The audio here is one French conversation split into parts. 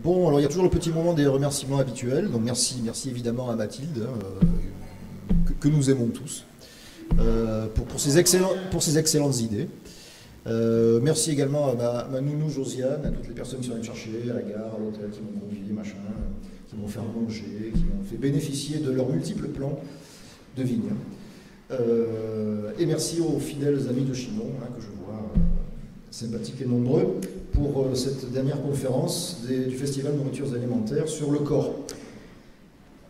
Bon, alors il y a toujours le petit moment des remerciements habituels. Donc merci évidemment à Mathilde, que nous aimons tous, pour ses excellentes idées. Merci également à ma nounou Josiane, à toutes les personnes qui sont venues me chercher, à la gare, à l'hôtel, qui m'ont convié, machin, qui m'ont fait manger, qui m'ont fait bénéficier de leurs multiples plans de vigne. Et merci aux fidèles amis de Chinon, que je vois sympathiques et nombreux, pour cette dernière conférence du Festival de nourritures alimentaires sur le corps.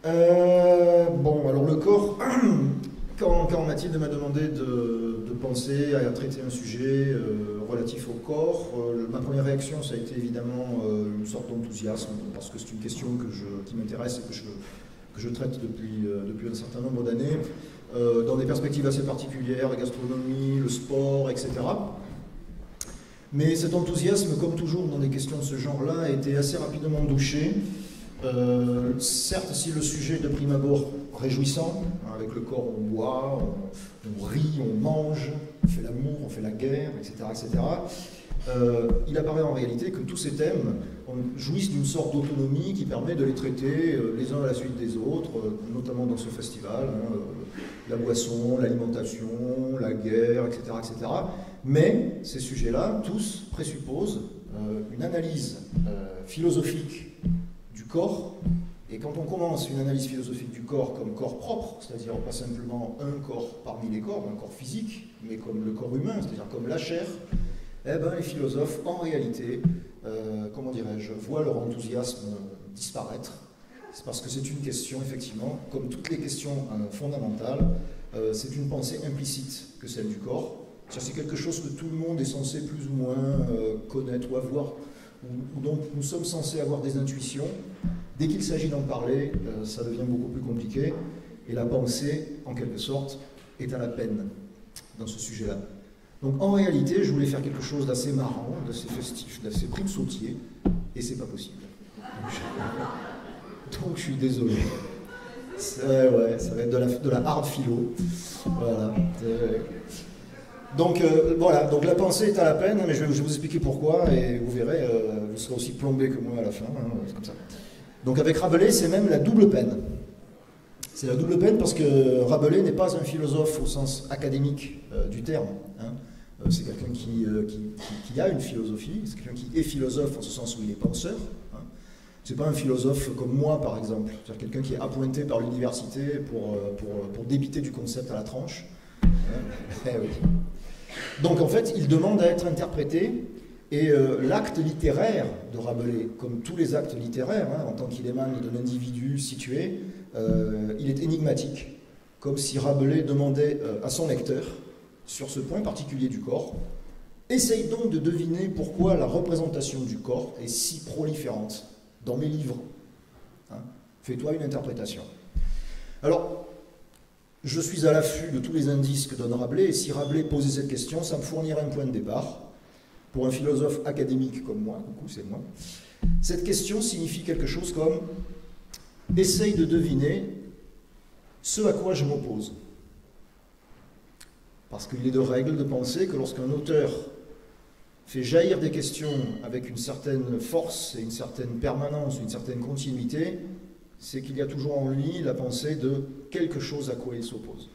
Bon, alors le corps, quand Mathilde m'a demandé de penser à traiter un sujet relatif au corps, ma première réaction, ça a été évidemment une sorte d'enthousiasme, parce que c'est une question qui m'intéresse et que je traite depuis un certain nombre d'années, dans des perspectives assez particulières, la gastronomie, le sport, etc. Mais cet enthousiasme, comme toujours dans des questions de ce genre-là, a été assez rapidement douché. Certes, si le sujet de prime abord réjouissant, avec le corps on boit, on rit, on mange, on fait l'amour, on fait la guerre, etc., il apparaît en réalité que tous ces thèmes jouissent d'une sorte d'autonomie qui permet de les traiter les uns à la suite des autres, notamment dans ce festival, la boisson, l'alimentation, la guerre, etc. Mais ces sujets-là, tous, présupposent une analyse philosophique du corps. Et quand on commence une analyse philosophique du corps comme corps propre, c'est-à-dire pas simplement un corps parmi les corps, un corps physique, mais comme le corps humain, c'est-à-dire comme la chair, eh ben, les philosophes, en réalité, comment dirais-je, voient leur enthousiasme disparaître. C'est parce que c'est une question, effectivement, comme toutes les questions fondamentales, c'est une pensée implicite que celle du corps. C'est quelque chose que tout le monde est censé plus ou moins connaître ou avoir, ou dont nous sommes censés avoir des intuitions. Dès qu'il s'agit d'en parler, ça devient beaucoup plus compliqué, et la pensée, en quelque sorte, est à la peine dans ce sujet-là. Donc en réalité, je voulais faire quelque chose d'assez marrant, d'assez festif, d'assez prime-sautier, et c'est pas possible. Donc je suis désolé. Ouais, ça va être de la hard philo. Voilà. Donc voilà, donc la pensée est à la peine, mais je vais vous expliquer pourquoi, et vous verrez, vous serez aussi plombé que moi à la fin, c'est comme ça. Donc avec Rabelais, c'est même la double peine. C'est la double peine parce que Rabelais n'est pas un philosophe au sens académique du terme. C'est quelqu'un qui a une philosophie, c'est quelqu'un qui est philosophe en ce sens où il est penseur. C'est pas un philosophe comme moi, par exemple, c'est-à-dire quelqu'un qui est appointé par l'université pour débiter du concept à la tranche. Eh oui. Donc en fait, il demande à être interprété, et l'acte littéraire de Rabelais, comme tous les actes littéraires, en tant qu'il émane d'un individu situé, il est énigmatique, comme si Rabelais demandait à son lecteur, sur ce point particulier du corps, essaye donc de deviner pourquoi la représentation du corps est si proliférante dans mes livres. Fais-toi une interprétation. Alors, je suis à l'affût de tous les indices que donne Rabelais, et si Rabelais posait cette question, ça me fournirait un point de départ. Pour un philosophe académique comme moi, coucou, c'est moi, cette question signifie quelque chose comme « essaye de deviner ce à quoi je m'oppose ». Parce qu'il est de règle de penser que lorsqu'un auteur fait jaillir des questions avec une certaine force et une certaine permanence, une certaine continuité, c'est qu'il y a toujours en lui la pensée de quelque chose à quoi il s'oppose.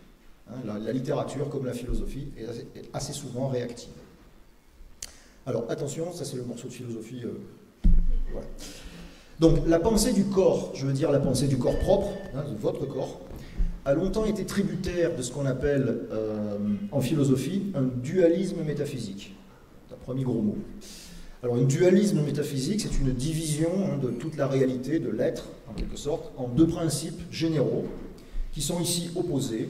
La littérature, comme la philosophie, est assez souvent réactive. Alors attention, ça c'est le morceau de philosophie. Voilà. Donc la pensée du corps, je veux dire la pensée du corps propre, de votre corps, a longtemps été tributaire de ce qu'on appelle en philosophie un dualisme métaphysique. C'est un premier gros mot. Alors un dualisme métaphysique, c'est une division de toute la réalité, de l'être, en quelque sorte, en deux principes généraux, qui sont ici opposés,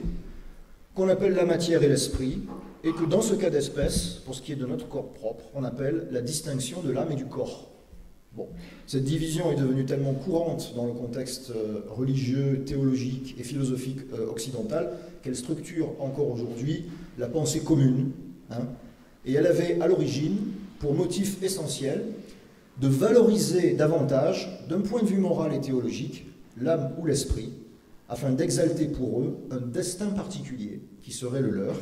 qu'on appelle la matière et l'esprit, et que dans ce cas d'espèce, pour ce qui est de notre corps propre, on appelle la distinction de l'âme et du corps. Bon, cette division est devenue tellement courante dans le contexte religieux, théologique et philosophique occidental qu'elle structure encore aujourd'hui la pensée commune. Et elle avait à l'origine pour motif essentiel de valoriser davantage, d'un point de vue moral et théologique, l'âme ou l'esprit, afin d'exalter pour eux un destin particulier qui serait le leur,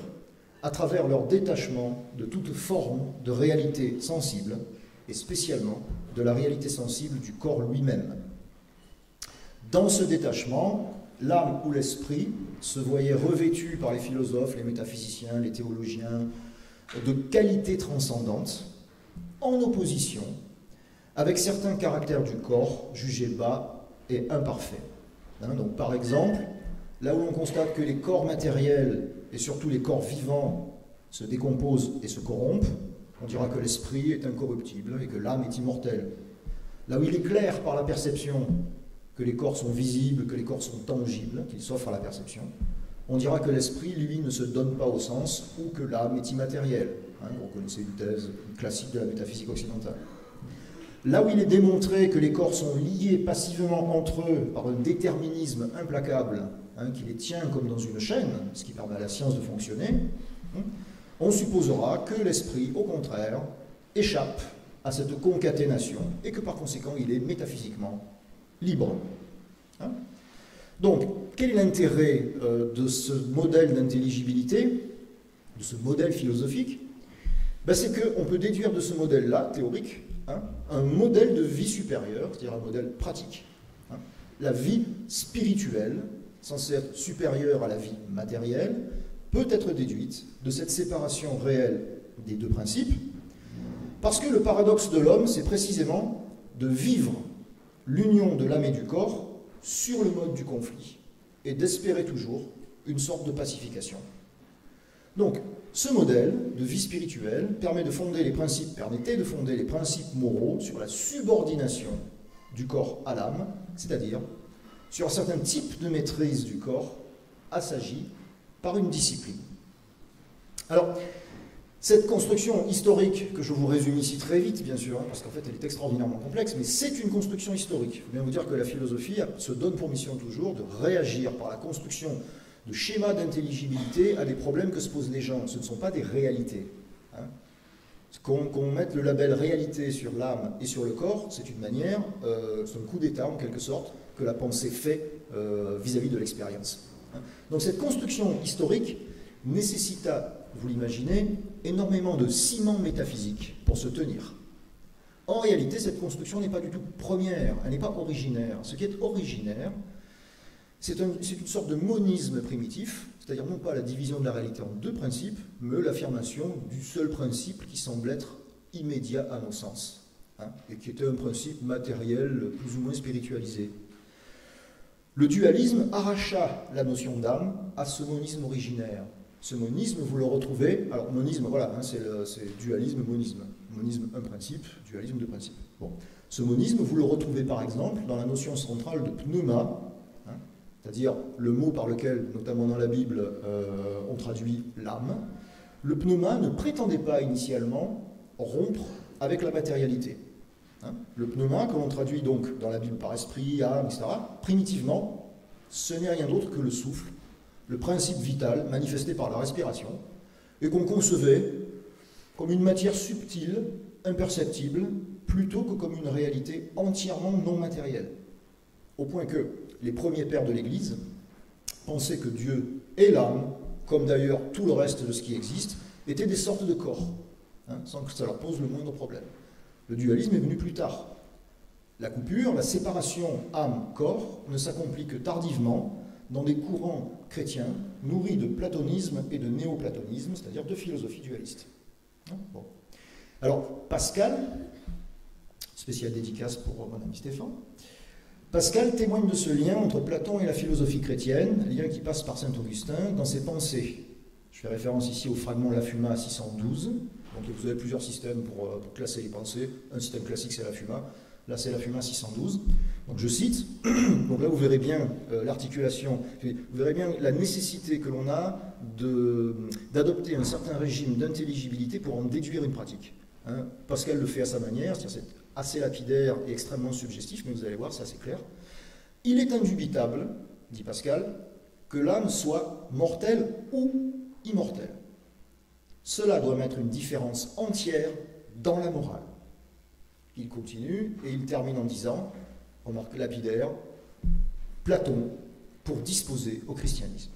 à travers leur détachement de toute forme de réalité sensible et spécialement de la réalité sensible du corps lui-même. Dans ce détachement, l'âme ou l'esprit se voyait revêtu par les philosophes, les métaphysiciens, les théologiens, de qualités transcendantes, en opposition avec certains caractères du corps jugés bas et imparfaits. Donc, par exemple, là où l'on constate que les corps matériels, et surtout les corps vivants, se décomposent et se corrompent, on dira que l'esprit est incorruptible et que l'âme est immortelle. Là où il est clair par la perception que les corps sont visibles, que les corps sont tangibles, qu'ils s'offrent à la perception, on dira que l'esprit, lui, ne se donne pas au sens ou que l'âme est immatérielle. Vous connaissez une thèse classique de la métaphysique occidentale. Là où il est démontré que les corps sont liés passivement entre eux par un déterminisme implacable qui les tient comme dans une chaîne, ce qui permet à la science de fonctionner, on supposera que l'esprit, au contraire, échappe à cette concaténation et que par conséquent il est métaphysiquement libre. Donc, quel est l'intérêt de ce modèle d'intelligibilité, de ce modèle philosophique? C'est qu'on peut déduire de ce modèle-là, théorique, un modèle de vie supérieure, c'est-à-dire un modèle pratique. La vie spirituelle, censée être supérieure à la vie matérielle, peut être déduite de cette séparation réelle des deux principes, parce que le paradoxe de l'homme, c'est précisément de vivre l'union de l'âme et du corps sur le mode du conflit, et d'espérer toujours une sorte de pacification. Donc, ce modèle de vie spirituelle permettait de fonder les principes moraux sur la subordination du corps à l'âme, c'est-à-dire sur un certain type de maîtrise du corps assagi par une discipline. Alors, cette construction historique, que je vous résume ici très vite, bien sûr, parce qu'en fait elle est extraordinairement complexe, mais c'est une construction historique. Il faut bien vous dire que la philosophie se donne pour mission toujours de réagir par la construction de schémas d'intelligibilité à des problèmes que se posent les gens. Ce ne sont pas des réalités. Qu'on mette le label réalité sur l'âme et sur le corps, c'est une manière, c'est un coup d'état en quelque sorte, que la pensée fait vis-à-vis de l'expérience. Donc cette construction historique nécessita, vous l'imaginez, énormément de ciment métaphysique pour se tenir. En réalité, cette construction n'est pas du tout première, elle n'est pas originaire. Ce qui est originaire, c'est une sorte de monisme primitif, c'est-à-dire non pas la division de la réalité en deux principes, mais l'affirmation du seul principe qui semble être immédiat à nos sens, et qui était un principe matériel plus ou moins spiritualisé. Le dualisme arracha la notion d'âme à ce monisme originaire. Ce monisme, vous le retrouvez, alors monisme, voilà, c'est dualisme, monisme. Monisme, un principe, dualisme, deux principes. Bon. Ce monisme, vous le retrouvez par exemple dans la notion centrale de pneuma, c'est-à-dire le mot par lequel, notamment dans la Bible, on traduit l'âme. Le pneuma ne prétendait pas initialement rompre avec la matérialité. Le pneuma, que l'on traduit donc dans la Bible par esprit, âme, etc., primitivement, ce n'est rien d'autre que le souffle, le principe vital manifesté par la respiration, et qu'on concevait comme une matière subtile, imperceptible, plutôt que comme une réalité entièrement non matérielle. Au point que les premiers pères de l'Église pensaient que Dieu et l'âme, comme d'ailleurs tout le reste de ce qui existe, étaient des sortes de corps, sans que ça leur pose le moindre problème. Le dualisme est venu plus tard. La coupure, la séparation âme-corps ne s'accomplit que tardivement dans des courants chrétiens nourris de platonisme et de néoplatonisme, c'est-à-dire de philosophie dualiste. Bon. Alors, Pascal, spécial dédicace pour mon ami Stéphane, Pascal témoigne de ce lien entre Platon et la philosophie chrétienne, lien qui passe par saint Augustin dans ses pensées. Je fais référence ici au fragment La Fuma 612. Donc vous avez plusieurs systèmes pour classer les pensées. Un système classique, c'est la Fuma. Là, c'est la Fuma 612. Donc je cite. Donc là, vous verrez bien l'articulation. Vous verrez bien la nécessité que l'on a d'adopter un certain régime d'intelligibilité pour en déduire une pratique. Pascal le fait à sa manière, c'est-à-dire c'est assez lapidaire et extrêmement suggestif, mais vous allez voir, c'est assez clair. Il est indubitable, dit Pascal, que l'âme soit mortelle ou immortelle. Cela doit mettre une différence entière dans la morale. Il continue et il termine en disant, remarque lapidaire, Platon pour disposer au christianisme.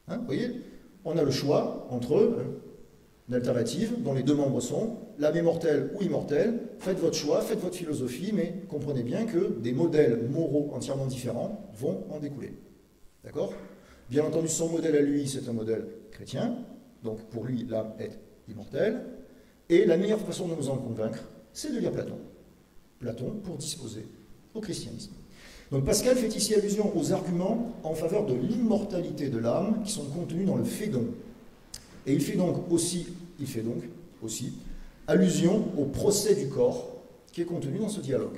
Vous voyez, on a le choix entre Une alternative dont les deux membres sont l'âme est mortelle ou immortelle. Faites votre choix, faites votre philosophie, mais comprenez bien que des modèles moraux entièrement différents vont en découler. D'accord? Bien entendu, son modèle à lui, c'est un modèle chrétien. Donc pour lui, l'âme est immortelle. Et la meilleure façon de nous en convaincre, c'est de lire Platon. Platon pour disposer au christianisme. Donc Pascal fait ici allusion aux arguments en faveur de l'immortalité de l'âme qui sont contenus dans le Phédon. Et il fait donc aussi allusion au procès du corps qui est contenu dans ce dialogue.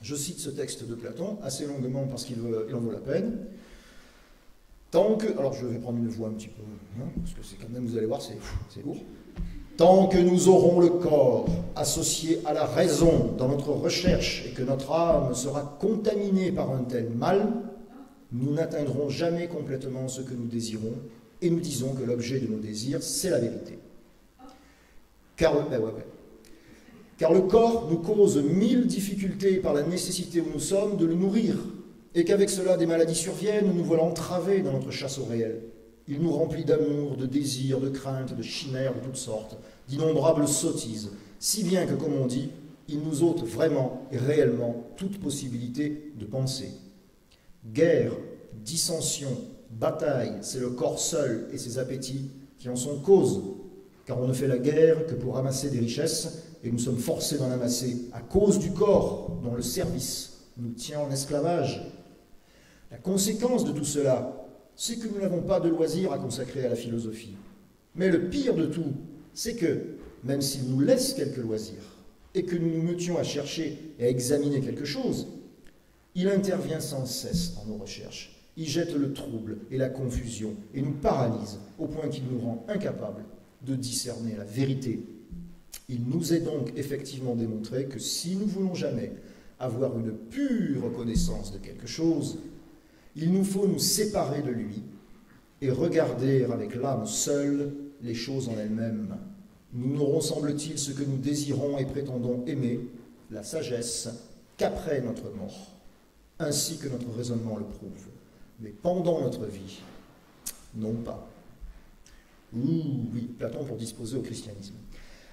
Je cite ce texte de Platon assez longuement parce qu'il en vaut la peine. Alors je vais prendre une voix un petit peu, parce que c'est quand même, vous allez voir, c'est lourd. Tant que nous aurons le corps associé à la raison dans notre recherche et que notre âme sera contaminée par un tel mal, nous n'atteindrons jamais complètement ce que nous désirons et nous disons que l'objet de nos désirs, c'est la vérité. Car le corps nous cause 1000 difficultés par la nécessité où nous sommes de le nourrir, et qu'avec cela des maladies surviennent, nous voilà entravés dans notre chasse au réel. Il nous remplit d'amour, de désirs, de craintes, de chimères de toutes sortes, d'innombrables sottises, si bien que, comme on dit, il nous ôte vraiment et réellement toute possibilité de penser. Guerre, dissension, bataille, c'est le corps seul et ses appétits qui en sont cause, car on ne fait la guerre que pour amasser des richesses, et nous sommes forcés d'en amasser à cause du corps dont le service nous tient en esclavage. La conséquence de tout cela, c'est que nous n'avons pas de loisirs à consacrer à la philosophie. Mais le pire de tout, c'est que, même s'il nous laisse quelques loisirs, et que nous nous mettions à chercher et à examiner quelque chose, il intervient sans cesse dans nos recherches. Il jette le trouble et la confusion, et nous paralyse, au point qu'il nous rend incapables de discerner la vérité. Il nous est donc effectivement démontré que si nous voulons jamais avoir une pure connaissance de quelque chose, il nous faut nous séparer de lui et regarder avec l'âme seule les choses en elles-mêmes. Nous n'aurons, semble-t-il, ce que nous désirons et prétendons aimer, la sagesse, qu'après notre mort, ainsi que notre raisonnement le prouve. Mais pendant notre vie, non pas. Oui, Platon pour disposer au christianisme.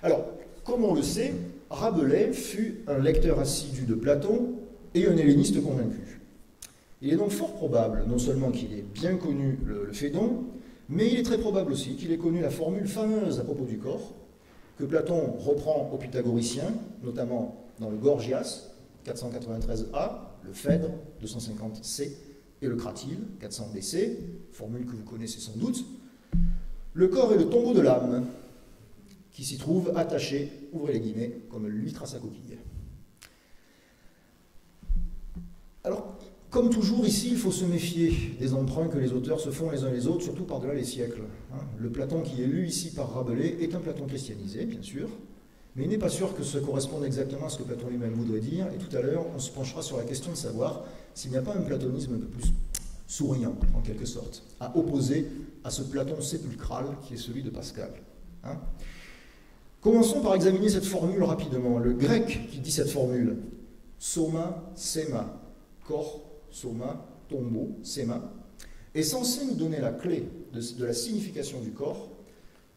Alors, comme on le sait, Rabelais fut un lecteur assidu de Platon et un helléniste convaincu. Il est donc fort probable, non seulement qu'il ait bien connu le Phédon, mais il est très probable aussi qu'il ait connu la formule fameuse à propos du corps, que Platon reprend aux pythagoriciens, notamment dans le Gorgias, 493a, le Phèdre, 250c, et le Cratyle, 400bc, formule que vous connaissez sans doute. Le corps est le tombeau de l'âme, qui s'y trouve attaché, ouvrez les guillemets, comme l'huître à sa coquille. Alors, comme toujours ici, il faut se méfier des emprunts que les auteurs se font les uns les autres, surtout par-delà les siècles. Le Platon qui est lu ici par Rabelais est un Platon christianisé, bien sûr, mais il n'est pas sûr que ce corresponde exactement à ce que Platon lui-même voudrait dire, et tout à l'heure, on se penchera sur la question de savoir s'il n'y a pas un platonisme un peu plus souriant, en quelque sorte, à opposer à ce Platon sépulcral qui est celui de Pascal. Commençons par examiner cette formule rapidement. Le grec qui dit cette formule, soma, sema, corps, soma, tombeau, sema, est censé nous donner la clé de la signification du corps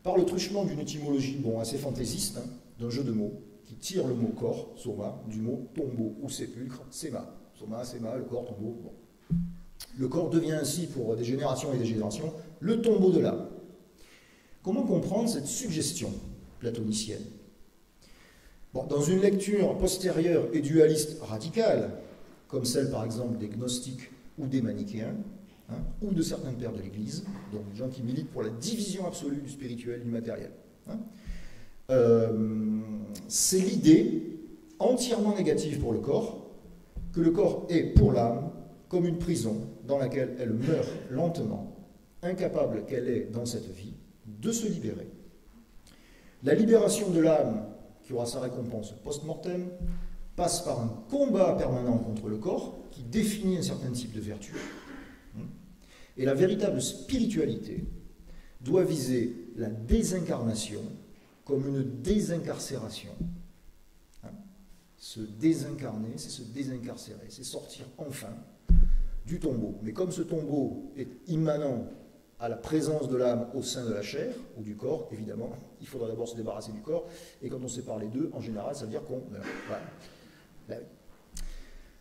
par le truchement d'une étymologie assez fantaisiste, d'un jeu de mots, qui tire le mot corps, soma, du mot tombeau ou sépulcre, sema. Soma, sema, le corps, tombeau. Le corps devient ainsi, pour des générations et des générations, le tombeau de l'âme. Comment comprendre cette suggestion platonicienne? Dans une lecture postérieure et dualiste radicale, comme celle par exemple des gnostiques ou des manichéens, ou de certains pères de l'Église, donc des gens qui militent pour la division absolue du spirituel et du matériel. C'est l'idée entièrement négative pour le corps, que le corps est pour l'âme comme une prison dans laquelle elle meurt lentement, incapable qu'elle est dans cette vie de se libérer. La libération de l'âme, qui aura sa récompense post-mortem, passe par un combat permanent contre le corps qui définit un certain type de vertu. Et la véritable spiritualité doit viser la désincarnation comme une désincarcération. Se désincarner, c'est se désincarcérer, c'est sortir enfin du tombeau. Mais comme ce tombeau est immanent à la présence de l'âme au sein de la chair, ou du corps, évidemment. Il faudra d'abord se débarrasser du corps, et quand on sépare les deux, en général, ça veut dire qu'on meurt. Voilà. Ben oui.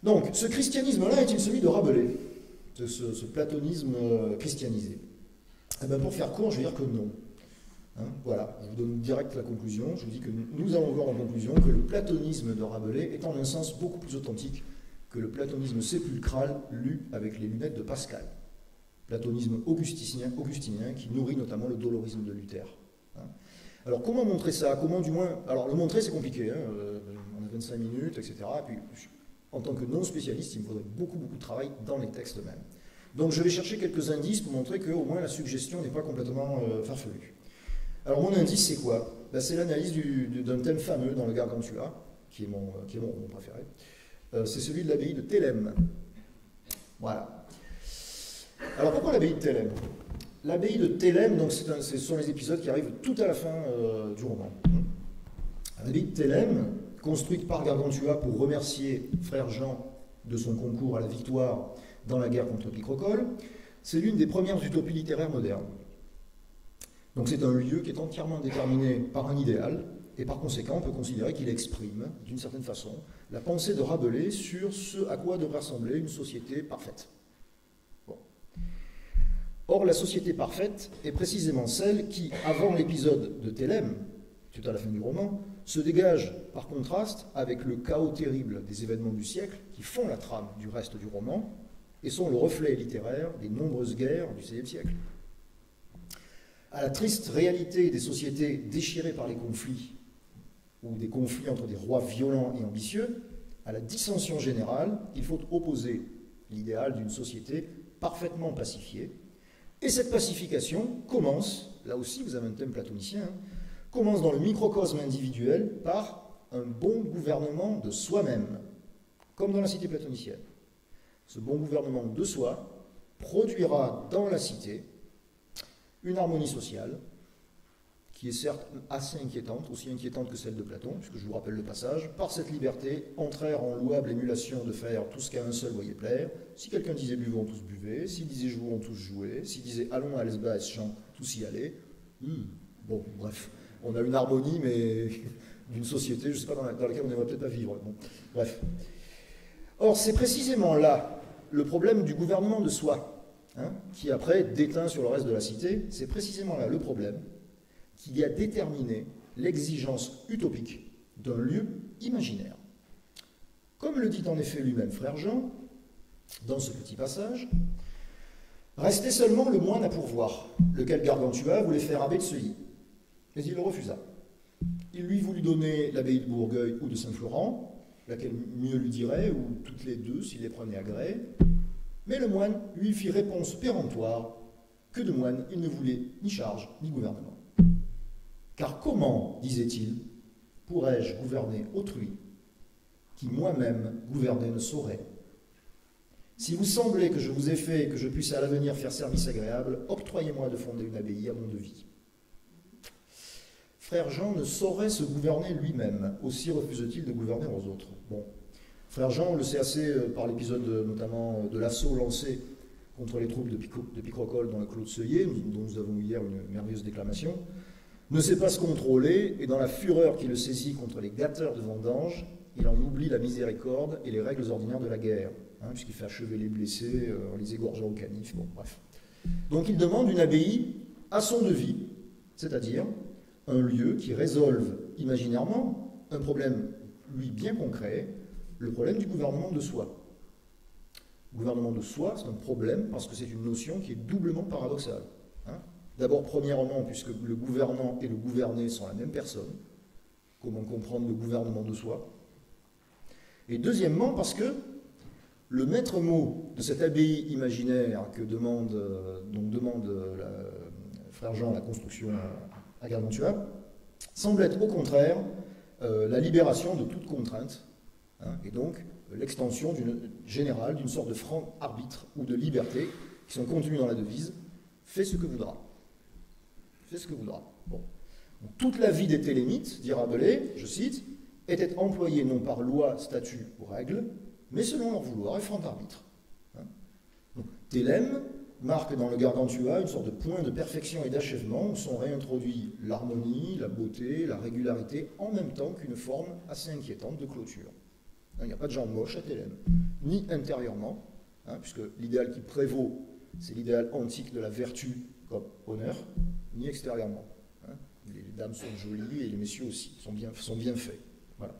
Donc, ce christianisme-là est-il celui de Rabelais, de ce platonisme christianisé? Eh bien, pour faire court, je vais dire que non. Hein, voilà, je vous donne direct la conclusion. Je vous dis que nous allons voir en conclusion que le platonisme de Rabelais est en un sens beaucoup plus authentique que le platonisme sépulcral lu avec les lunettes de Pascal. Platonisme augustinien qui nourrit notamment le dolorisme de Luther. Hein. Alors comment montrer ça? Comment du moins... Alors le montrer c'est compliqué, hein, on a 25 minutes, etc. Et puis en tant que non-spécialiste, il me faudrait beaucoup de travail dans les textes même. Donc je vais chercher quelques indices pour montrer qu'au moins la suggestion n'est pas complètement farfelue. Alors mon indice c'est quoi? Ben, c'est l'analyse d'un thème fameux dans le Gargantua, qui est mon roman préféré. C'est celui de l'abbaye de Thélème. Voilà. Alors pourquoi l'abbaye de Thélème? L'abbaye de Thélème, donc ce sont les épisodes qui arrivent tout à la fin du roman. L'abbaye de Thélème, construite par Gargantua pour remercier frère Jean de son concours à la victoire dans la guerre contre Picrocole, c'est l'une des premières utopies littéraires modernes. Donc c'est un lieu qui est entièrement déterminé par un idéal, et par conséquent on peut considérer qu'il exprime, d'une certaine façon, la pensée de Rabelais sur ce à quoi devrait ressembler une société parfaite. Bon. Or la société parfaite est précisément celle qui, avant l'épisode de Thélème, tout à la fin du roman, se dégage par contraste avec le chaos terrible des événements du siècle qui font la trame du reste du roman et sont le reflet littéraire des nombreuses guerres du XVIe siècle. À la triste réalité des sociétés déchirées par les conflits, ou des conflits entre des rois violents et ambitieux, à la dissension générale, il faut opposer l'idéal d'une société parfaitement pacifiée. Et cette pacification commence, là aussi vous avez un thème platonicien, hein, commence dans le microcosme individuel par un bon gouvernement de soi-même, comme dans la cité platonicienne. Ce bon gouvernement de soi produira dans la cité une harmonie sociale qui est certes assez inquiétante, aussi inquiétante que celle de Platon, puisque je vous rappelle le passage, par cette liberté, entrèrent en louable émulation de faire tout ce qu'à un seul voyait plaire. Si quelqu'un disait buvons, tous buvaient, s'il disait jouons, tous jouaient, s'il disait allons à l'esbas, chant, tous y allaient. Bon, bref, on a une harmonie, mais d'une société, je ne sais pas, dans laquelle on n'aimerait peut-être pas vivre. Bon, bref. Or, c'est précisément là le problème du gouvernement de soi, hein, qui après déteint sur le reste de la cité, c'est précisément là le problème qui a déterminé l'exigence utopique d'un lieu imaginaire. Comme le dit en effet lui-même frère Jean, dans ce petit passage, restait seulement le moine à pourvoir, lequel Gargantua voulait faire abbé de Seuilly. Mais il le refusa. Il lui voulut donner l'abbaye de Bourgueil ou de Saint-Florent, laquelle mieux lui dirait, ou toutes les deux s'il les prenait à gré, mais le moine lui fit réponse péremptoire que de moine il ne voulait ni charge ni gouvernement. Car comment, disait-il, pourrais-je gouverner autrui qui moi-même gouverner ne saurait? Si vous semblez que je vous ai fait et que je puisse à l'avenir faire service agréable, octroyez-moi de fonder une abbaye à mon devis. Frère Jean ne saurait se gouverner lui-même, aussi refuse-t-il de gouverner aux autres. Bon, frère Jean, on le sait assez par l'épisode notamment de l'assaut lancé contre les troupes de Picrocole dans le clos de Seuillé, dont nous avons eu hier une merveilleuse déclamation, ne sait pas se contrôler, et dans la fureur qui le saisit contre les gâteurs de vendange, il en oublie la miséricorde et les règles ordinaires de la guerre, hein, puisqu'il fait achever les blessés en les égorgeant au canif, bon, bref. Donc il demande une abbaye à son devis, c'est-à-dire un lieu qui résolve imaginairement un problème, lui, bien concret, le problème du gouvernement de soi. Le gouvernement de soi, c'est un problème parce que c'est une notion qui est doublement paradoxale. Hein. D'abord, premièrement, puisque le gouvernant et le gouverné sont la même personne. Comment comprendre le gouvernement de soi? Et deuxièmement, parce que le maître mot de cette abbaye imaginaire que demande frère Jean la construction à Gargantua semble être au contraire la libération de toute contrainte, hein, et donc l'extension générale d'une sorte de franc arbitre ou de liberté qui sont contenues dans la devise « fais ce que voudras ». Fais ce que voudras. Bon. Donc, toute la vie des Télémites, dit Rabelais, je cite, était employée non par loi, statut ou règle, mais selon leur vouloir et franc arbitre. Hein. Donc, Thélème marque dans le Gargantua une sorte de point de perfection et d'achèvement où sont réintroduits l'harmonie, la beauté, la régularité, en même temps qu'une forme assez inquiétante de clôture. Il n'y a pas de gens moches à Thélème, ni intérieurement, puisque l'idéal qui prévaut, c'est l'idéal antique de la vertu comme honneur, ni extérieurement. Les dames sont jolies et les messieurs aussi, sont bien faits. Voilà.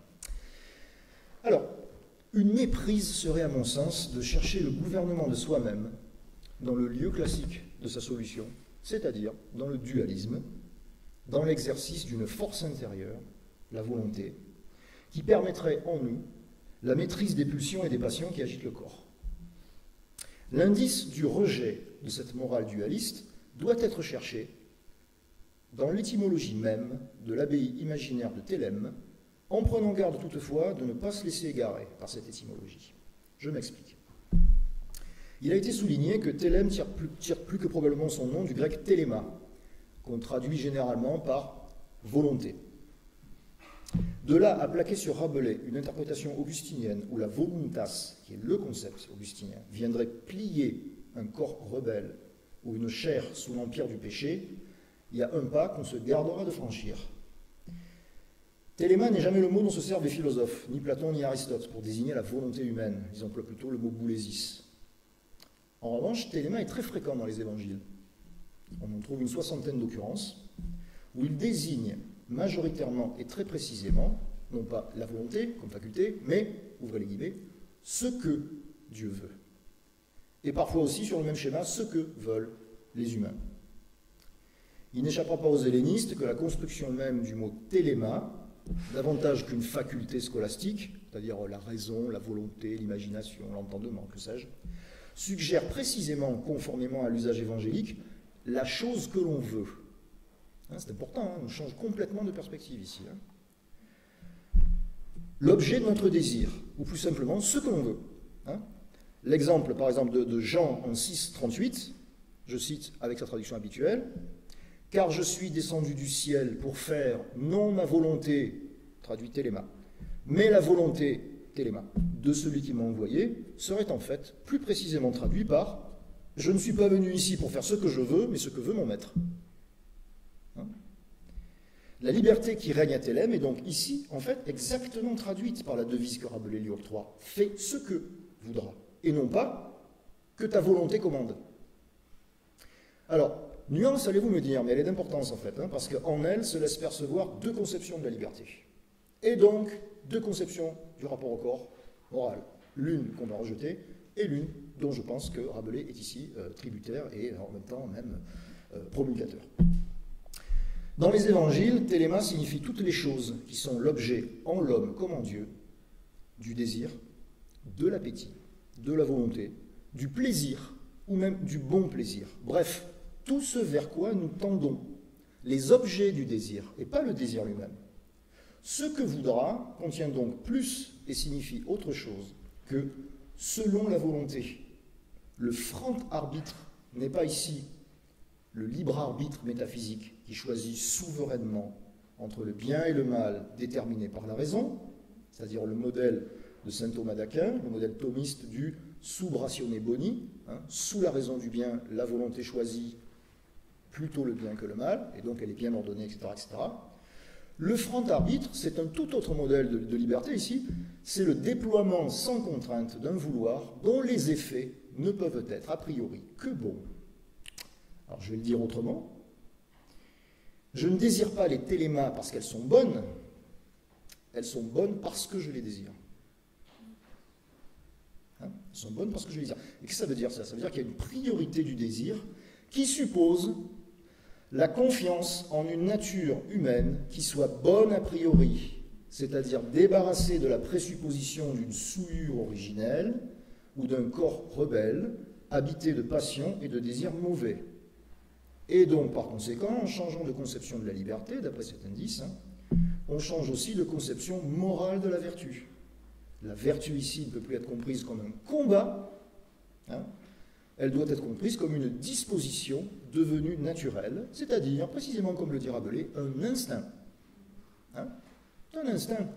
Alors, une méprise serait à mon sens de chercher le gouvernement de soi-même dans le lieu classique de sa solution, c'est-à-dire dans le dualisme, dans l'exercice d'une force intérieure, la volonté, qui permettrait en nous la maîtrise des pulsions et des passions qui agitent le corps. L'indice du rejet de cette morale dualiste doit être cherché dans l'étymologie même de l'abbaye imaginaire de Thélème, en prenant garde toutefois de ne pas se laisser égarer par cette étymologie. Je m'explique. Il a été souligné que Thélème tire plus que probablement son nom du grec téléma, qu'on traduit généralement par volonté. De là à plaquer sur Rabelais une interprétation augustinienne où la voluntas, qui est le concept augustinien, viendrait plier un corps rebelle ou une chair sous l'empire du péché, il y a un pas qu'on se gardera de franchir. Téléma n'est jamais le mot dont se servent les philosophes, ni Platon ni Aristote, pour désigner la volonté humaine. Ils emploient plutôt le mot boulésis. En revanche, téléma est très fréquent dans les évangiles. On en trouve une soixantaine d'occurrences, où il désigne majoritairement et très précisément, non pas la volonté comme faculté, mais, ouvrez les guillemets, ce que Dieu veut. Et parfois aussi, sur le même schéma, ce que veulent les humains. Il n'échappera pas aux hellénistes que la construction même du mot téléma, davantage qu'une faculté scolastique, c'est-à-dire la raison, la volonté, l'imagination, l'entendement, que sais-je, suggère précisément, conformément à l'usage évangélique, la chose que l'on veut. C'est important, on change complètement de perspective ici. L'objet de notre désir, ou plus simplement ce que l'on veut. L'exemple, par exemple, de Jean en 6,38, je cite avec sa traduction habituelle, « Car je suis descendu du ciel pour faire non ma volonté, traduit téléma, mais la volonté, téléma, de celui qui m'a envoyé, serait en fait plus précisément traduit par « Je ne suis pas venu ici pour faire ce que je veux, mais ce que veut mon maître. » La liberté qui règne à Thélème est donc ici, en fait, exactement traduite par la devise que Rabelais lui octroie. « Fais ce que voudras », et non pas « que ta volonté commande ». Alors, nuance, allez-vous me dire, mais elle est d'importance en fait, parce qu'en elle se laissent percevoir deux conceptions de la liberté. Et donc, deux conceptions du rapport au corps moral. L'une qu'on va rejeter, et l'une dont je pense que Rabelais est ici tributaire et en même temps même promulgateur. Dans les évangiles, téléma signifie toutes les choses qui sont l'objet en l'homme comme en Dieu, du désir, de l'appétit, de la volonté, du plaisir ou même du bon plaisir. Bref, tout ce vers quoi nous tendons, les objets du désir, et pas le désir lui-même. Ce que voudra contient donc plus et signifie autre chose que selon la volonté. Le franc arbitre n'est pas ici le libre arbitre métaphysique qui choisit souverainement entre le bien et le mal déterminé par la raison, c'est-à-dire le modèle de saint Thomas d'Aquin, le modèle thomiste du sub ratione boni, sous la raison du bien, la volonté choisit plutôt le bien que le mal, et donc elle est bien ordonnée, etc. etc. Le franc arbitre, c'est un tout autre modèle de liberté ici, c'est le déploiement sans contrainte d'un vouloir dont les effets ne peuvent être a priori que bons. Alors je vais le dire autrement. Je ne désire pas les télémas parce qu'elles sont bonnes parce que je les désire. Elles sont bonnes parce que je les désire. Et qu'est-ce que ça veut dire ça? Ça veut dire qu'il y a une priorité du désir qui suppose la confiance en une nature humaine qui soit bonne a priori, c'est-à-dire débarrassée de la présupposition d'une souillure originelle ou d'un corps rebelle, habité de passions et de désirs mauvais. Et donc, par conséquent, en changeant de conception de la liberté, d'après cet indice, on change aussi de conception morale de la vertu. La vertu ici ne peut plus être comprise comme un combat, elle doit être comprise comme une disposition devenue naturelle, c'est-à-dire, précisément comme le dit Rabelais, un instinct. Un instinct.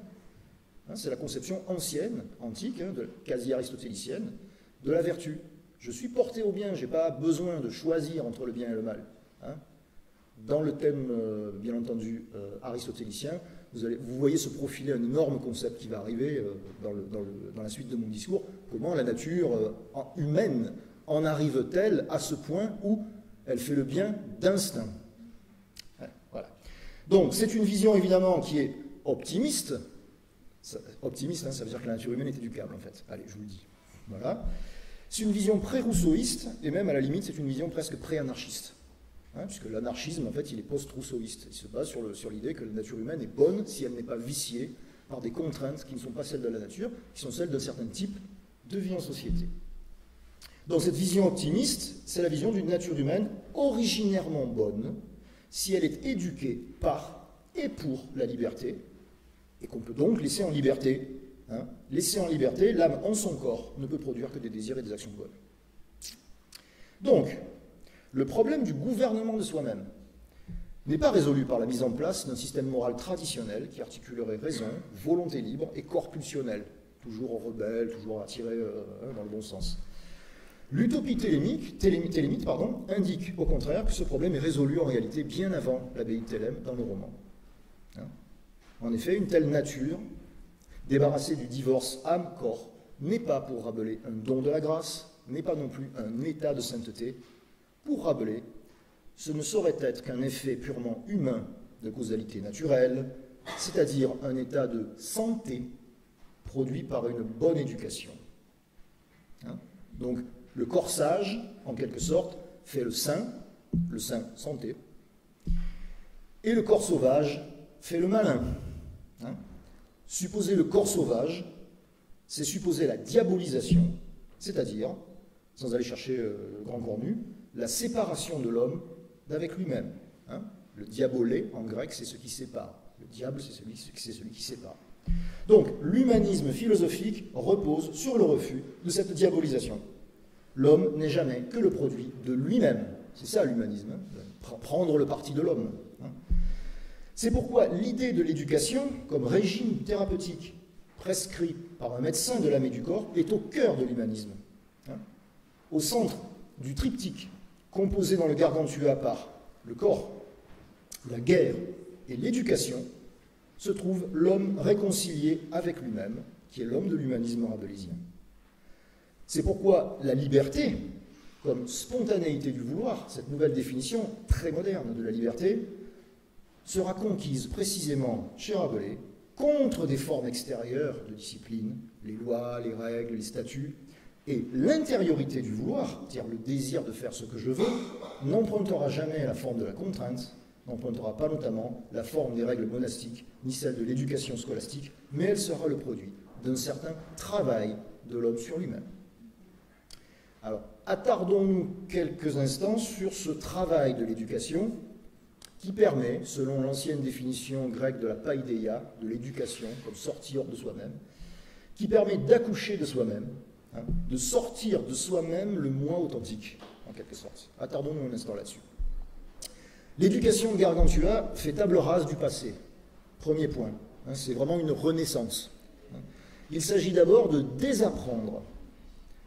C'est la conception ancienne, antique, quasi aristotélicienne, de la vertu. Je suis porté au bien, je n'ai pas besoin de choisir entre le bien et le mal. Hein. Dans le thème, bien entendu, aristotélicien, vous voyez se profiler un énorme concept qui va arriver dans la suite de mon discours. Comment la nature humaine en arrive-t-elle à ce point où elle fait le bien d'instinct? Voilà. Donc, c'est une vision, évidemment, qui est optimiste. Optimiste, hein, ça veut dire que la nature humaine est éducable, en fait. Allez, je vous le dis. Voilà. C'est une vision pré-rousseauiste, et même, à la limite, c'est une vision presque pré-anarchiste. Hein, puisque l'anarchisme, en fait, il est post-rousseauiste. Il se base sur l'idée que la nature humaine est bonne si elle n'est pas viciée par des contraintes qui ne sont pas celles de la nature, qui sont celles d'un certain type de vie en société. Dans cette vision optimiste, c'est la vision d'une nature humaine originairement bonne, si elle est éduquée par et pour la liberté, et qu'on peut donc laisser en liberté. Hein. Laisser en liberté, l'âme en son corps ne peut produire que des désirs et des actions bonnes. Donc, le problème du gouvernement de soi-même n'est pas résolu par la mise en place d'un système moral traditionnel qui articulerait raison, volonté libre et corps pulsionnel, toujours rebelle, toujours attiré dans le bon sens. L'utopie télémite indique au contraire que ce problème est résolu en réalité bien avant l'abbaye de Thélème dans le roman. Hein. En effet, une telle nature, débarrassée du divorce âme-corps, n'est pas pour Rabelais un don de la grâce, n'est pas non plus un état de sainteté. Pour Rabelais, ce ne saurait être qu'un effet purement humain de causalité naturelle, c'est-à-dire un état de santé produit par une bonne éducation. Hein. Donc, le corps sage, en quelque sorte, fait le saint santé, et le corps sauvage fait le malin. Hein. Supposer le corps sauvage, c'est supposer la diabolisation, c'est-à-dire, sans aller chercher le grand cornu, la séparation de l'homme d'avec lui-même. Hein. Le diabolé, en grec, c'est ce qui sépare. Le diable, c'est celui qui sépare. Donc, l'humanisme philosophique repose sur le refus de cette diabolisation. L'homme n'est jamais que le produit de lui-même. C'est ça l'humanisme, hein, prendre le parti de l'homme. Hein. C'est pourquoi l'idée de l'éducation comme régime thérapeutique prescrit par un médecin de l'âme et du corps est au cœur de l'humanisme. Hein. Au centre du triptyque composé dans le Gargantua par le corps, la guerre et l'éducation, se trouve l'homme réconcilié avec lui-même, qui est l'homme de l'humanisme rabelaisien. C'est pourquoi la liberté, comme spontanéité du vouloir, cette nouvelle définition très moderne de la liberté, sera conquise précisément chez Rabelais contre des formes extérieures de discipline, les lois, les règles, les statuts, et l'intériorité du vouloir, c'est-à-dire le désir de faire ce que je veux, n'empruntera jamais la forme de la contrainte, n'empruntera pas notamment la forme des règles monastiques, ni celle de l'éducation scolastique, mais elle sera le produit d'un certain travail de l'homme sur lui-même. Alors, attardons-nous quelques instants sur ce travail de l'éducation qui permet, selon l'ancienne définition grecque de la paideia, de l'éducation comme sortir de soi-même, qui permet d'accoucher de soi-même, hein, de sortir de soi-même le moi authentique, en quelque sorte. Attardons-nous un instant là-dessus. L'éducation de Gargantua fait table rase du passé. Premier point, hein, c'est vraiment une renaissance. Il s'agit d'abord de désapprendre.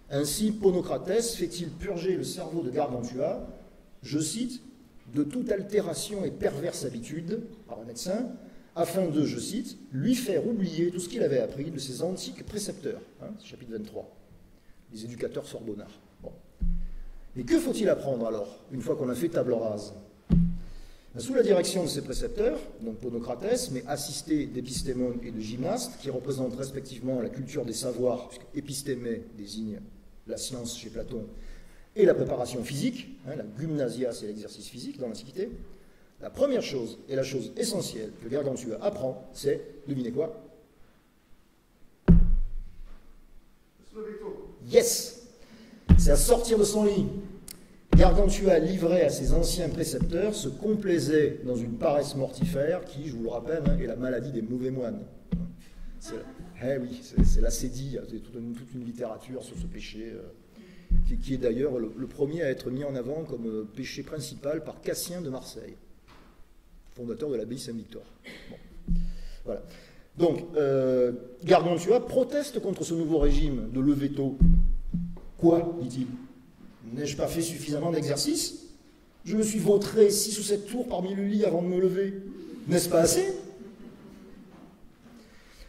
Ainsi, Ponocrates fait-il purger le cerveau de Gargantua, je cite, de toute altération et perverse habitude, par un médecin, afin de, je cite, lui faire oublier tout ce qu'il avait appris de ses antiques précepteurs. Hein, chapitre 23, les éducateurs sorbonnards. Bon. Mais que faut-il apprendre alors, une fois qu'on a fait table rase? Sous la direction de ses précepteurs, donc Ponocrates, mais assisté d'épistémon et de gymnastes, qui représentent respectivement la culture des savoirs, puisque épistémé désigne la science chez Platon, et la préparation physique, hein, la gymnasia, c'est l'exercice physique dans l'Antiquité, la première chose, et la chose essentielle que Gargantua apprend, c'est, devinez quoi? Yes! C'est à sortir de son lit. Gargantua, livré à ses anciens précepteurs, se complaisait dans une paresse mortifère qui, je vous le rappelle, hein, est la maladie des mauvais moines. C'est l'ascédie, c'est toute une littérature sur ce péché, qui est d'ailleurs le premier à être mis en avant comme péché principal par Cassien de Marseille, fondateur de l'abbaye Saint-Victor. Bon. Voilà. Donc, Gargantua proteste contre ce nouveau régime de leveto. Quoi, dit-il? N'ai-je pas fait suffisamment d'exercices? Je me suis vautré 6 ou 7 tours parmi le lit avant de me lever. N'est-ce pas assez?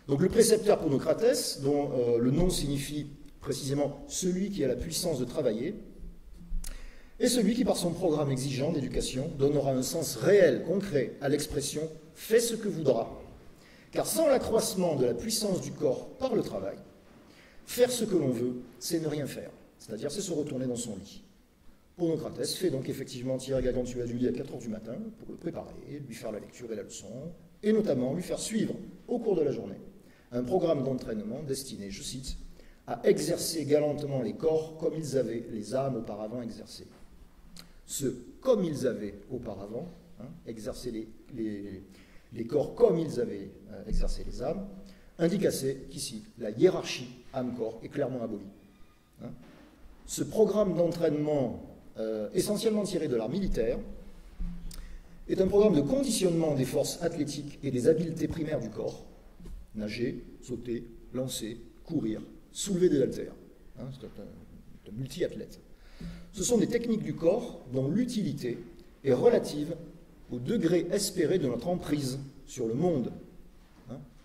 Donc le précepteur Ponocrates, dont le nom signifie précisément celui qui a la puissance de travailler, est celui qui, par son programme exigeant d'éducation, donnera un sens réel, concret à l'expression « fais ce que voudras ». Car sans l'accroissement de la puissance du corps par le travail, faire ce que l'on veut, c'est ne rien faire, c'est-à-dire c'est se retourner dans son lit. Ponocrates fait donc effectivement tirer Gargantua du lit à 4 heures du matin pour le préparer, lui faire la lecture et la leçon, et notamment lui faire suivre au cours de la journée un programme d'entraînement destiné, je cite, à exercer galantement les corps comme ils avaient les âmes auparavant exercés. Ce « comme ils avaient auparavant », exercer les corps comme ils avaient exercé les âmes, indique assez qu'ici, la hiérarchie âme-corps est clairement abolie. Ce programme d'entraînement, essentiellement tiré de l'art militaire, est un programme de conditionnement des forces athlétiques et des habiletés primaires du corps, nager, sauter, lancer, courir, soulever des haltères. C'est un multi-athlète. Ce sont des techniques du corps dont l'utilité est relative au degré espéré de notre emprise sur le monde,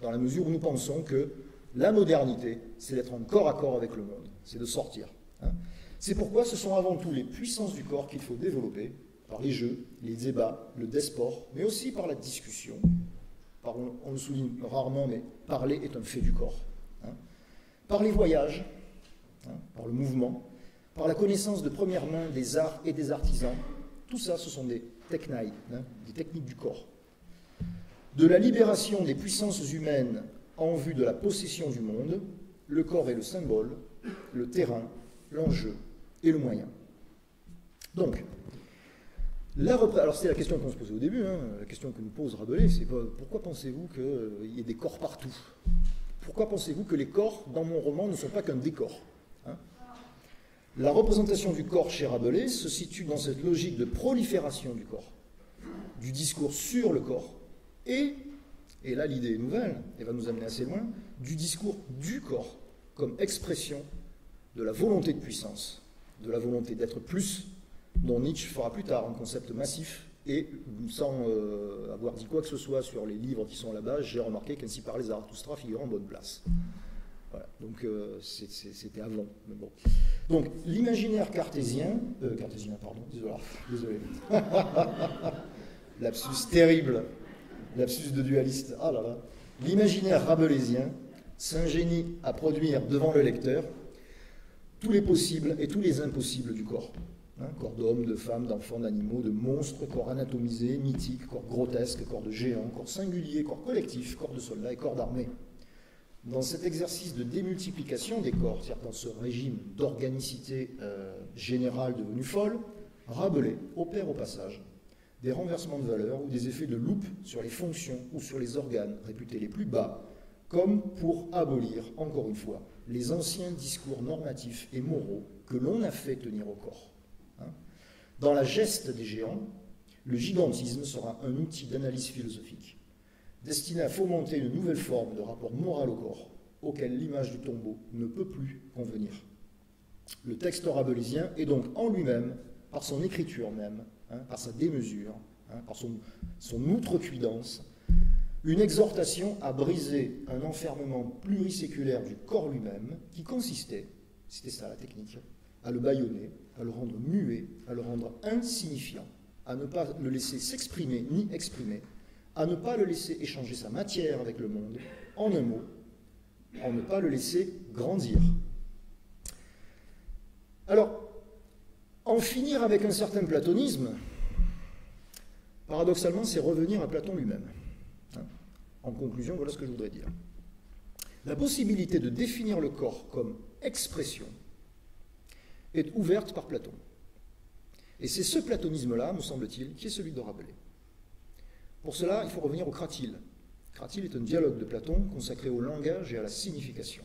dans la mesure où nous pensons que la modernité, c'est d'être en corps à corps avec le monde, c'est de sortir. C'est pourquoi ce sont avant tout les puissances du corps qu'il faut développer par les jeux, les débats, le désport, mais aussi par la discussion. On le souligne rarement, mais parler est un fait du corps. Par les voyages, par le mouvement, par la connaissance de première main des arts et des artisans. Tout ça, ce sont des technaïs, des techniques du corps. De la libération des puissances humaines en vue de la possession du monde, le corps est le symbole, le terrain, l'enjeu et le moyen. Donc, alors c'est la question qu'on se posait au début, la question que nous pose Rabelais, c'est pourquoi pensez-vous qu'il y ait des corps partout? Pourquoi pensez-vous que les corps, dans mon roman, ne sont pas qu'un décor? La représentation du corps chez Rabelais se situe dans cette logique de prolifération du corps, du discours sur le corps, et là l'idée est nouvelle, et va nous amener assez loin, du discours du corps, comme expression de la volonté de puissance, de la volonté d'être plus, dont Nietzsche fera plus tard un concept massif, et sans avoir dit quoi que ce soit sur les livres qui sont là-bas, j'ai remarqué qu'ainsi parlait Zarathustra figurant en bonne place. Voilà, donc c'était avant. Mais bon. Donc l'imaginaire cartésien, désolé. Lapsus terrible, lapsus de dualiste, ah là là. L'imaginaire rabelaisien s'ingénie à produire devant le lecteur tous les possibles et tous les impossibles du corps. Corps d'hommes, de femmes, d'enfants, d'animaux, de monstres, corps anatomisés, mythiques, corps grotesques, corps de géants, corps singuliers, corps collectifs, corps de soldats et corps d'armée. Dans cet exercice de démultiplication des corps, c'est-à-dire dans ce régime d'organicité générale devenue folle, Rabelais opère au passage des renversements de valeur ou des effets de loupe sur les fonctions ou sur les organes réputés les plus bas, comme pour abolir, encore une fois, les anciens discours normatifs et moraux que l'on a fait tenir au corps. Dans la geste des géants, le gigantisme sera un outil d'analyse philosophique, destiné à fomenter une nouvelle forme de rapport moral au corps, auquel l'image du tombeau ne peut plus convenir. Le texte rabelaisien est donc en lui-même, par son écriture même, par sa démesure, par son outrecuidance, une exhortation à briser un enfermement pluriséculaire du corps lui-même qui consistait, c'était ça la technique, à le bâillonner, à le rendre muet, à le rendre insignifiant, à ne pas le laisser s'exprimer ni exprimer, à ne pas le laisser échanger sa matière avec le monde, en un mot, à ne pas le laisser grandir. Alors, en finir avec un certain platonisme, paradoxalement, c'est revenir à Platon lui-même. En conclusion, voilà ce que je voudrais dire. La possibilité de définir le corps comme expression est ouverte par Platon. Et c'est ce platonisme-là, me semble-t-il, qui est celui de Rabelais. Pour cela, il faut revenir au Cratyle. Cratyle est un dialogue de Platon consacré au langage et à la signification.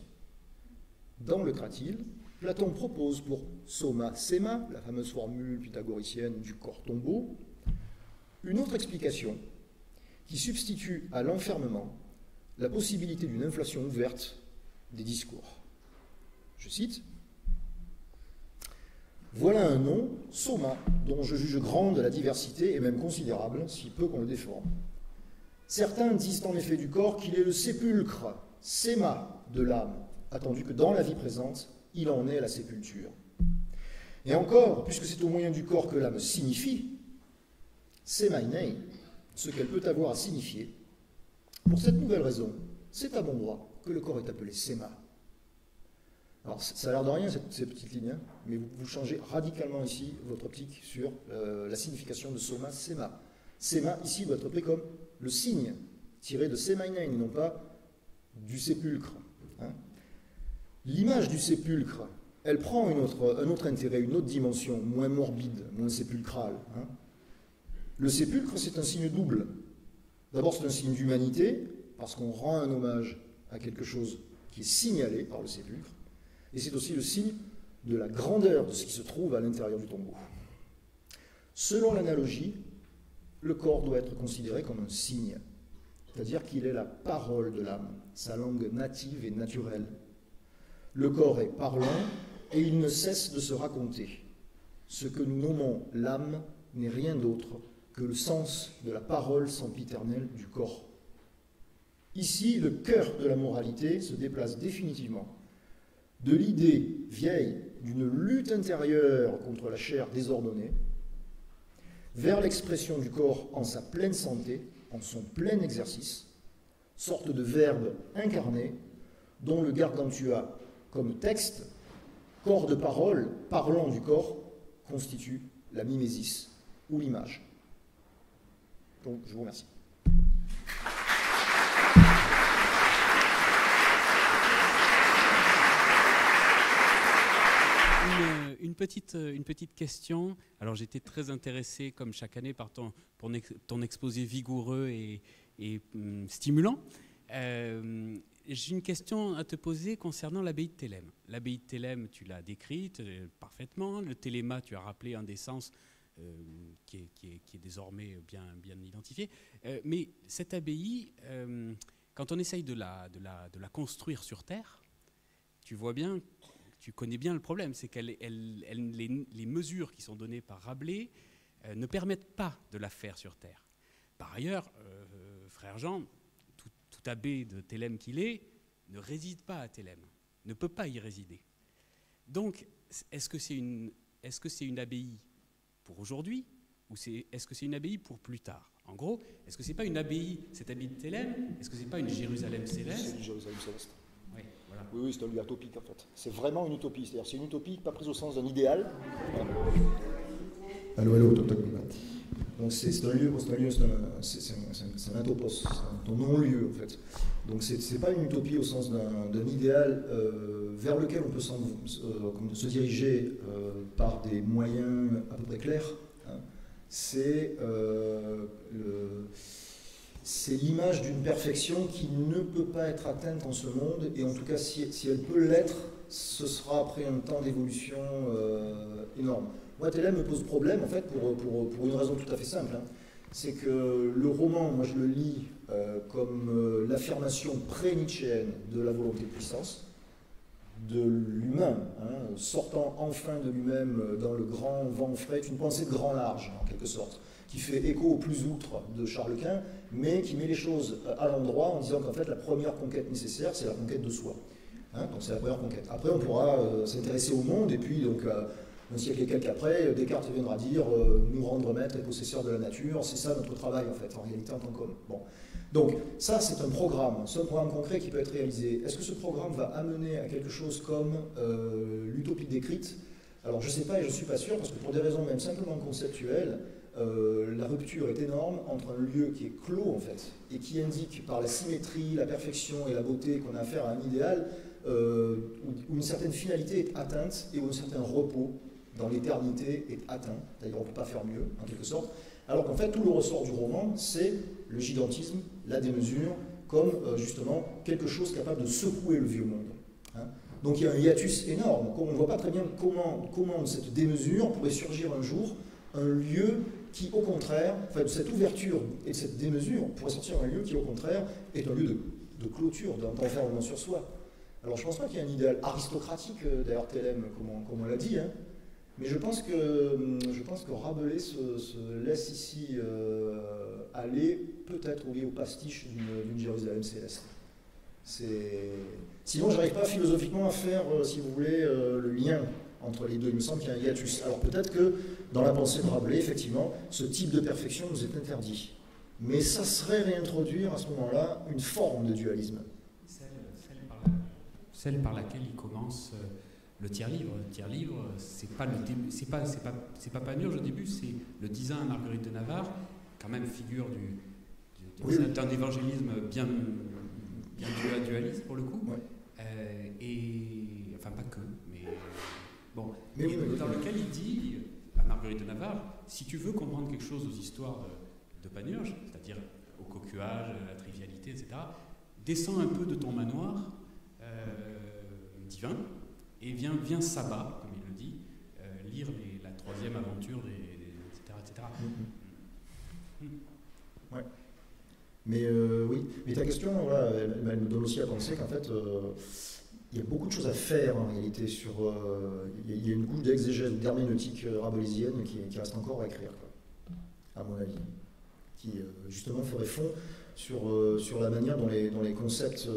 Dans le Cratyle, Platon propose pour soma sema, la fameuse formule pythagoricienne du corps tombeau, une autre explication qui substitue à l'enfermement la possibilité d'une inflation ouverte des discours. Je cite: Voilà un nom, soma, dont je juge grande la diversité et même considérable, si peu qu'on le déforme. Certains disent en effet du corps qu'il est le sépulcre, séma de l'âme, attendu que dans la vie présente, il en est la sépulture. Et encore, puisque c'est au moyen du corps que l'âme signifie, sémainei, ce qu'elle peut avoir à signifier, pour cette nouvelle raison, c'est à bon droit que le corps est appelé séma. Alors, ça a l'air de rien, ces petites lignes, hein, mais vous changez radicalement ici votre optique sur la signification de soma, séma. Séma, ici, doit être pris comme le signe tiré de sémainen, et non pas du sépulcre. Hein. L'image du sépulcre, elle prend un autre intérêt, une autre dimension, moins morbide, moins sépulcrale. Hein. Le sépulcre, c'est un signe double. D'abord, c'est un signe d'humanité, parce qu'on rend un hommage à quelque chose qui est signalé par le sépulcre, et c'est aussi le signe de la grandeur de ce qui se trouve à l'intérieur du tombeau. Selon l'analogie, le corps doit être considéré comme un signe, c'est-à-dire qu'il est la parole de l'âme, sa langue native et naturelle. Le corps est parlant et il ne cesse de se raconter. Ce que nous nommons l'âme n'est rien d'autre que le sens de la parole sempiternelle du corps. Ici, le cœur de la moralité se déplace définitivement de l'idée vieille d'une lutte intérieure contre la chair désordonnée vers l'expression du corps en sa pleine santé, en son plein exercice, sorte de verbe incarné dont le Gargantua, comme texte, corps de parole, parlant du corps, constitue la mimésis ou l'image. Donc, je vous remercie. Une petite question. Alors j'étais très intéressé, comme chaque année, par ton exposé vigoureux et stimulant. J'ai une question à te poser concernant l'abbaye de Thélème. L'abbaye de Thélème, tu l'as décrite parfaitement. Le téléma, tu as rappelé un des sens qui est désormais bien identifié. Mais cette abbaye, quand on essaye de la construire sur Terre, tu vois bien... Tu connais bien le problème, c'est que les mesures qui sont données par Rabelais ne permettent pas de la faire sur Terre. Par ailleurs, frère Jean, tout abbé de Thélème qu'il est, ne réside pas à Thélème, ne peut pas y résider. Donc, est-ce que c'est une abbaye pour aujourd'hui ou est-ce que c'est une abbaye pour plus tard? En gros, est-ce que c'est pas une abbaye, cette abbaye de Thélème? Est-ce que c'est pas une Jérusalem céleste? C'est une Jérusalem céleste. Oui, voilà. Oui, c'est un lieu utopique en fait. C'est vraiment une utopie. C'est-à-dire c'est une utopie pas prise au sens d'un idéal. Allô, toc. Donc c'est un lieu, c'est un atopos, c'est un non-lieu en fait. Donc c'est pas une utopie au sens d'un idéal vers lequel on peut se diriger par des moyens à peu près clairs. Hein. C'est l'image d'une perfection qui ne peut pas être atteinte en ce monde, et en tout cas, si elle peut l'être, ce sera après un temps d'évolution énorme. Moi, Thélème me pose problème, en fait, pour une raison tout à fait simple. Hein. C'est que le roman, moi, je le lis comme l'affirmation pré-nietzschéenne de la volonté de puissance, de l'humain, hein, sortant enfin de lui-même dans le grand vent frais, une pensée de grand large, en quelque sorte, qui fait écho au plus outre de Charles Quint, mais qui met les choses à l'endroit en disant qu'en fait la première conquête nécessaire, c'est la conquête de soi. Hein, donc c'est la première conquête. Après on pourra s'intéresser au monde, et puis donc un siècle et quelques après, Descartes viendra dire nous rendre maîtres et possesseurs de la nature, c'est ça notre travail en fait, en réalité en tant qu'homme. Bon. Donc ça c'est un programme concret qui peut être réalisé. Est-ce que ce programme va amener à quelque chose comme l'utopie décrite? Alors je ne sais pas et je ne suis pas sûr, parce que pour des raisons même simplement conceptuelles, la rupture est énorme entre un lieu qui est clos en fait, et qui indique par la symétrie, la perfection et la beauté qu'on a affaire à un idéal où une certaine finalité est atteinte et où un certain repos dans l'éternité est atteint. D'ailleurs on ne peut pas faire mieux en quelque sorte, alors qu'en fait tout le ressort du roman c'est le gigantisme, la démesure, comme justement quelque chose capable de secouer le vieux monde. Hein. Donc il y a un hiatus énorme, on ne voit pas très bien comment de cette démesure pourrait surgir un jour un lieu qui, au contraire, enfin, de cette ouverture et de cette démesure, pourrait sortir un lieu qui, au contraire, est un lieu de clôture, d'enfermement sur soi. Alors, je ne pense pas qu'il y ait un idéal aristocratique, d'ailleurs, Thélème, comme on l'a dit, hein, Mais je pense que Rabelais se laisse ici aller, peut-être au pastiche d'une Jérusalem céleste. Sinon, je n'arrive pas philosophiquement à faire, si vous voulez, le lien entre les deux. Il me semble qu'il y a un hiatus. Alors peut-être que dans la pensée de Rabelais, effectivement, ce type de perfection nous est interdit. Mais ça serait réintroduire à ce moment-là une forme de dualisme. Celle par laquelle il commence le tiers-livre. Le tiers-livre, c'est pas Panurge au début, c'est le 10 ans à Marguerite de Navarre, quand même figure d'un évangélisme bien dualiste pour le coup. Ouais. Et enfin pas que, mais bon. Mais dans lequel il dit à Marguerite de Navarre, si tu veux comprendre quelque chose aux histoires de Panurge, c'est-à-dire au coquillage, à la trivialité, etc., descends un peu de ton manoir divin et viens sabbat, comme il le dit, lire la troisième aventure, etc. Ouais. Mais oui, mais ta question, voilà, elle me donne aussi à penser qu'en fait, il y a beaucoup de choses à faire en réalité sur. Il y a une couche d'exégèse ou d'herméneutique rabelaisienne qui reste encore à écrire, quoi, à mon avis, qui justement ferait fond sur la manière dont les concepts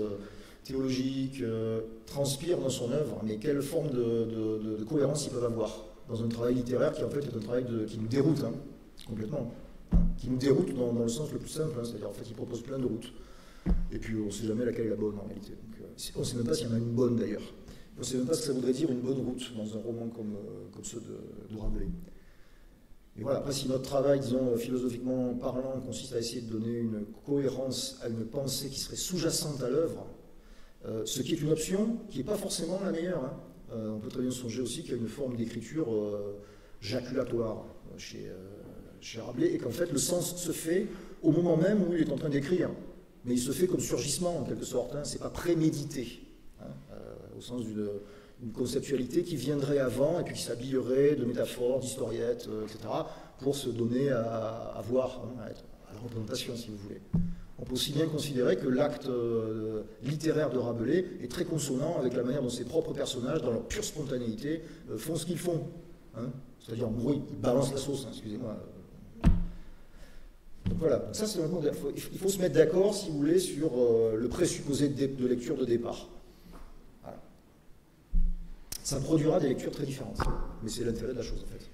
théologiques transpirent dans son œuvre, mais quelle forme de cohérence ils peuvent avoir dans un travail littéraire qui en fait est un travail qui nous déroute complètement. Qui nous déroute dans le sens le plus simple, c'est-à-dire en fait il propose plein de routes. Et puis on ne sait jamais laquelle est la bonne en réalité. Donc, on ne sait même pas s'il y en a une bonne d'ailleurs. On ne sait même pas ce que ça voudrait dire une bonne route dans un roman comme ceux de Rabelais. Et voilà, après si notre travail, disons, philosophiquement parlant, consiste à essayer de donner une cohérence à une pensée qui serait sous-jacente à l'œuvre, ce qui est une option qui n'est pas forcément la meilleure. On peut très bien songer aussi qu'il y a une forme d'écriture jaculatoire chez Rabelais, et qu'en fait le sens se fait au moment même où il est en train d'écrire. Mais il se fait comme surgissement en quelque sorte, c'est pas prémédité, au sens d'une conceptualité qui viendrait avant et puis qui s'habillerait de métaphores, d'historiettes, etc., pour se donner à voir, à la représentation si vous voulez. On peut aussi bien considérer que l'acte littéraire de Rabelais est très consonant avec la manière dont ses propres personnages, dans leur pure spontanéité, font ce qu'ils font. C'est-à-dire, en gros, ils balancent la sauce, excusez-moi. Donc voilà, ça c'est un point. Il faut se mettre d'accord, si vous voulez, sur le présupposé de lecture de départ. Voilà. Ça produira des lectures très différentes, mais c'est l'intérêt de la chose en fait.